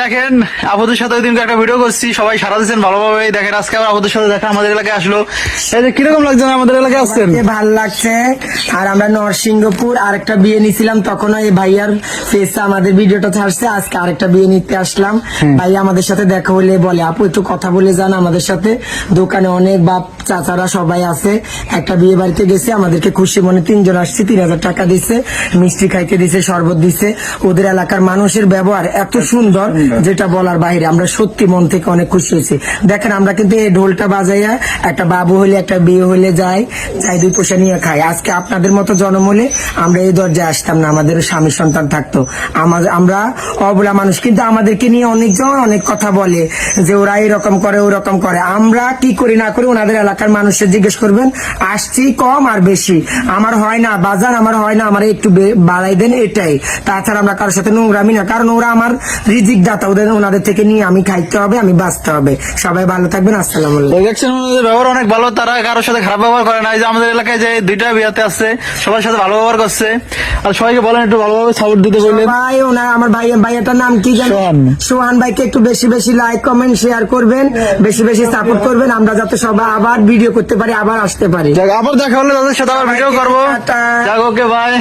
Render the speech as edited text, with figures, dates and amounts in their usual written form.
দেখেন আপুদের সাথে ওই দিনকে একটা ভিডিও করছি, সবাই সারা দিচ্ছেন ভালোভাবে। দেখেন আজকে আবার আপুদের সাথে দেখা আমাদের এলাকায় আসলো। এই যে কিরকম লাগছে না আমাদের এলাকায় আসছেন? ভাল লাগছে। আর আমরা নরসিংহপুর আরেকটা বিয়ে নিছিলাম, তখনও এই ভাইয়ার ফেসে আমাদের ভিডিওটা ছাড়ছে। আজকে আরেকটা বিয়ে নিতে আসলাম, ভাইয়া আমাদের সাথে দেখা হলে বলে আপু একটু কথা বলে যান আমাদের সাথে। দোকানে অনেক বাপ চাচারা সবাই আছে। একটা বিয়ে বাড়িতে গেছে, আমাদেরকে খুশি মনে 3 জন আসছি, 3000 টাকা দিছে, মিষ্টি খাইতে দিছে, শরবত দিছে। ওদের এলাকার মানুষের ব্যবহার এত সুন্দর যেটা বলার বাইরে। আমরা সত্যি মন থেকে অনেক খুশি হয়েছি। দেখেন আমরা কিন্তু এই ঢোলটা বাজাইয়া একটা বাবু হলে একটা বিয়ে হলে যাই 2 পয়সা নিয়ে খাই। আজকে আপনাদের মতো জন্ম হলে আমরা এই দরজায় আসতাম না, আমাদের স্বামী সন্তান থাকতো। আমরা অবলা মানুষ, কিন্তু আমাদেরকে নিয়ে অনেকজন অনেক কথা বলে যে ওরা এরকম করে ওরকম করে। আমরা কি করি না করি ওনাদের এলাকার মানুষের জিজ্ঞেস করবেন। আসছি কম আর বেশি আমার হয় না, বাজার আমার হয় না, আমার একটু বাড়াই দেন, এটাই। তাছাড়া আমরা কারোর সাথে নোংরামি না, কারণ ওরা আমার রিজিক দাতা, ওনাদের থেকে নিয়ে আমি খাইতে হবে, আমি বাঁচতে হবে। সবাই ভালো থাকবেন, আসসালামু আলাইকুম। দেখছেন ওনাদের ব্যবহার অনেক ভালো, তারা কারোর সাথে খারাপ ব্যবহার করে না। এই যে আমাদের এলাকায় যে 2টা বিয়াতে আসছে, সবার সাথে ভালো ব্যবহার করছে। আর সবাইকে বলেন একটু ভালোভাবে সাপোর্ট দিতে বললেন। ভাই ওনার আমার ভাইয়াটার নাম কি জানেন? সোহান। সোহান ভাইকে একটু বেশি বেশি লাইক কমেন্ট শেয়ার করবেন, বেশি বেশি সাপোর্ট করবেন, আমরা যাতে সবাই আবার ভিডিও করতে পারি, আবার আসতে পারি। আবার দেখা হলে তাদের সাথে আবার ভিডিও করবো। টাটা। যাক, ওকে, বাই।